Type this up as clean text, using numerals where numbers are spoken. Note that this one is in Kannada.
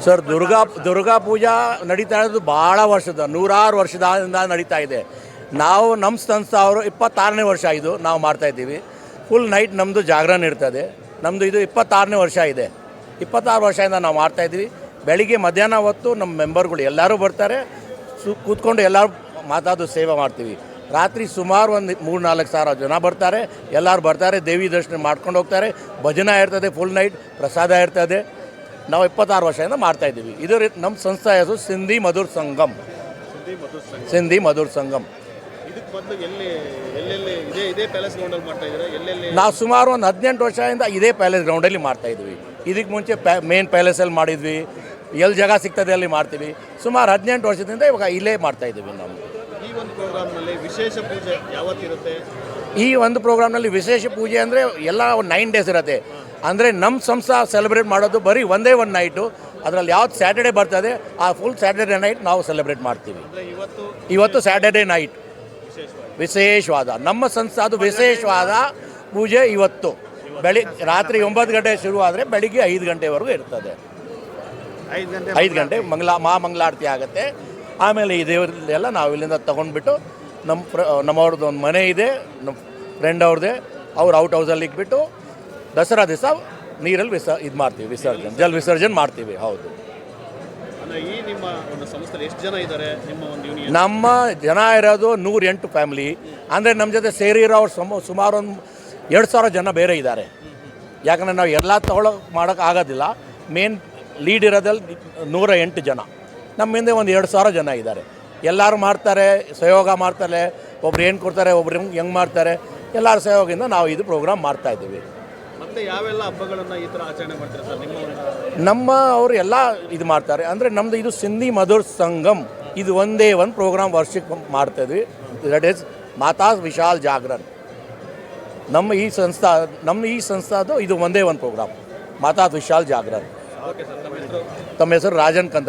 ಸರ್, ದುರ್ಗಾ ಪೂಜಾ ನಡೀತಾ ಇರೋದು ಭಾಳ ವರ್ಷದ, ನೂರಾರು ವರ್ಷದಿಂದ ನಡೀತಾ ಇದೆ. ನಾವು ನಮ್ಮ ಸಂಸ್ಥೆ ಅವರು 26ನೇ ವರ್ಷ ಇದು ನಾವು ಮಾಡ್ತಾಯಿದ್ದೀವಿ. ಫುಲ್ ನೈಟ್ ನಮ್ಮದು ಜಾಗರಣ ಇರ್ತದೆ. ನಮ್ಮದು ಇದು 26ನೇ ವರ್ಷ ಇದೆ. 26 ವರ್ಷದಿಂದ ನಾವು ಮಾಡ್ತಾಯಿದ್ದೀವಿ. ಬೆಳಿಗ್ಗೆ ಮಧ್ಯಾಹ್ನ ಹೊತ್ತು ನಮ್ಮ ಮೆಂಬರ್ಗಳು ಎಲ್ಲರೂ ಬರ್ತಾರೆ, ಕೂತ್ಕೊಂಡು ಎಲ್ಲರೂ ಮಾತಾಡೋ ಸೇವೆ ಮಾಡ್ತೀವಿ. ರಾತ್ರಿ ಸುಮಾರು ಒಂದು 3-4 ಸಾವಿರ ಜನ ಬರ್ತಾರೆ. ಎಲ್ಲರೂ ಬರ್ತಾರೆ, ದೇವಿ ದರ್ಶನ ಮಾಡ್ಕೊಂಡು ಹೋಗ್ತಾರೆ. ಭಜನೆ ಇರ್ತದೆ, ಫುಲ್ ನೈಟ್ ಪ್ರಸಾದ ಇರ್ತದೆ. ನಾವು 26 ವರ್ಷದಿಂದ ಮಾಡ್ತಾಯಿದ್ದೀವಿ. ಇದು ನಮ್ಮ ಸಂಸ್ಥೆ ಹೆಸರು ಸಿಂಧಿ ಮಧುರ ಸಂಗಮ್. ಸಿಂಧಿ ಮಧುರ ಸಂಗಮ್. ನಾವು ಸುಮಾರು ಒಂದು 18 ವರ್ಷದಿಂದ ಇದೇ ಪ್ಯಾಲೇಸ್ ಗ್ರೌಂಡಲ್ಲಿ ಮಾಡ್ತಾಯಿದ್ವಿ. ಇದಕ್ಕೆ ಮುಂಚೆ ಮೇನ್ ಪ್ಯಾಲೇಸಲ್ಲಿ ಮಾಡಿದ್ವಿ. ಎಲ್ಲಿ ಜಾಗ ಸಿಗ್ತದೆ ಅಲ್ಲಿ ಮಾಡ್ತೀವಿ. ಸುಮಾರು 18 ವರ್ಷದಿಂದ ಇವಾಗ ಇಲ್ಲೇ ಮಾಡ್ತಾಯಿದ್ದೀವಿ ನಾವು. ಈ ಒಂದು ಪ್ರೋಗ್ರಾಮ್ನಲ್ಲಿ ವಿಶೇಷ ಪೂಜೆ ಯಾವತ್ತಿರುತ್ತೆ? ಈ ಒಂದು ಪ್ರೋಗ್ರಾಮ್ನಲ್ಲಿ ವಿಶೇಷ ಪೂಜೆ ಅಂದರೆ ಎಲ್ಲ 9 ಡೇಸ್ ಇರುತ್ತೆ. ಅಂದರೆ ನಮ್ಮ ಸಂಸ್ಥೆ ಸೆಲೆಬ್ರೇಟ್ ಮಾಡೋದು ಬರೀ ಒಂದೇ ಒಂದು ನೈಟು. ಅದರಲ್ಲಿ ಯಾವ್ದು ಸ್ಯಾಟರ್ಡೇ ಬರ್ತದೆ ಆ ಫುಲ್ ಸ್ಯಾಟರ್ಡೇ ನೈಟ್ ನಾವು ಸೆಲೆಬ್ರೇಟ್ ಮಾಡ್ತೀವಿ. ಇವತ್ತು ಸ್ಯಾಟರ್ಡೇ ನೈಟ್ ವಿಶೇಷವಾದ ನಮ್ಮ ಸಂಸ್ಥೆ ಅದು ವಿಶೇಷವಾದ ಪೂಜೆ. ಇವತ್ತು ರಾತ್ರಿ 9 ಗಂಟೆ ಶುರು ಆದರೆ ಬೆಳಿಗ್ಗೆ 5 ಗಂಟೆವರೆಗೂ ಇರ್ತದೆ. 5 ಗಂಟೆ ಮಂಗಳಾರತಿ ಆಗುತ್ತೆ. ಆಮೇಲೆ ಈ ದೇವರೆಲ್ಲ ನಾವು ಇಲ್ಲಿಂದ ತೊಗೊಂಡ್ಬಿಟ್ಟು ನಮ್ಮವ್ರದ್ದು ಒಂದು ಮನೆ ಇದೆ, ನಮ್ಮ ಫ್ರೆಂಡ್ ಅವ್ರದ್ದೇ, ಅವ್ರು ಔಟ್ ಹೌಸಲ್ಲಿ ಇಟ್ಬಿಟ್ಟು ದಸರಾ ದಿವಸ ನೀರಲ್ಲಿ ಇದು ಮಾಡ್ತೀವಿ, ಜಲ ವಿಸರ್ಜನೆ ಮಾಡ್ತೀವಿ. ಹೌದು. ಈ ನಿಮ್ಮ ಒಂದು ಸಂಸ್ಥೆಯಲ್ಲಿ ಎಷ್ಟು ಜನ ಇದ್ದಾರೆ? ನಿಮ್ಮ ಒಂದು ಯೂನಿಯನ್? ನಮ್ಮ ಜನ ಇರೋದು 108 ಫ್ಯಾಮಿಲಿ. ಅಂದರೆ ನಮ್ಮ ಜೊತೆ ಸೇರಿರೋರು ಸುಮಾರು ಒಂದು 2,000 ಜನ ಬೇರೆ ಇದ್ದಾರೆ. ಯಾಕಂದರೆ ನಾವು ಎಲ್ಲ ಮಾಡೋಕ್ಕೆ ಆಗೋದಿಲ್ಲ. ಮೇನ್ ಲೀಡ್ ಇರೋದಲ್ಲಿ 108 ಜನ. ನಮ್ಮ ಹಿಂದೆ ಒಂದು 2,000 ಜನ ಇದ್ದಾರೆ. ಎಲ್ಲರೂ ಮಾಡ್ತಾರೆ, ಸಹಯೋಗ ಮಾಡ್ತಾರೆ. ಒಬ್ರು ಏನು ಕೊಡ್ತಾರೆ, ಒಬ್ರು ಹೆಂಗೆ ಮಾಡ್ತಾರೆ. ಎಲ್ಲರ ಸಹಯೋಗದಿಂದ ನಾವು ಇದು ಪ್ರೋಗ್ರಾಮ್ ಮಾಡ್ತಾಯಿದ್ದೀವಿ. ಮತ್ತೆ ಯಾವೆಲ್ಲ ಹಬ್ಬಗಳನ್ನು ಈ ಥರ ಆಚರಣೆ ಮಾಡ್ತಾರೆ ಸರ್? ನಮ್ಮ ಅವರು ಎಲ್ಲ ಇದು ಮಾಡ್ತಾರೆ. ಅಂದರೆ ನಮ್ಮದು ಇದು ಸಿಂಧಿ ಮಧುರ ಸಂಗಮ್. ಇದು ಒಂದೇ ಒಂದು ಪ್ರೋಗ್ರಾಮ್ ವರ್ಷಕ್ಕೆ ಮಾಡ್ತಾಯಿದ್ವಿ. ದಟ್ ಈಸ್ ಮಾತಾ ವಿಶಾಲ್ ಜಾಗರಣ. ನಮ್ಮ ಈ ಸಂಸ್ಥಾದು ಇದು ಒಂದೇ ಒಂದು ಪ್ರೋಗ್ರಾಮ್, ಮಾತಾ ವಿಶಾಲ್ ಜಾಗರಣ. ಓಕೆ ಸರ್, ತಮ್ಮ ಹೆಸರು? ತಮ್ಮ ಹೆಸರು ರಾಜನ್ ಕಂತ.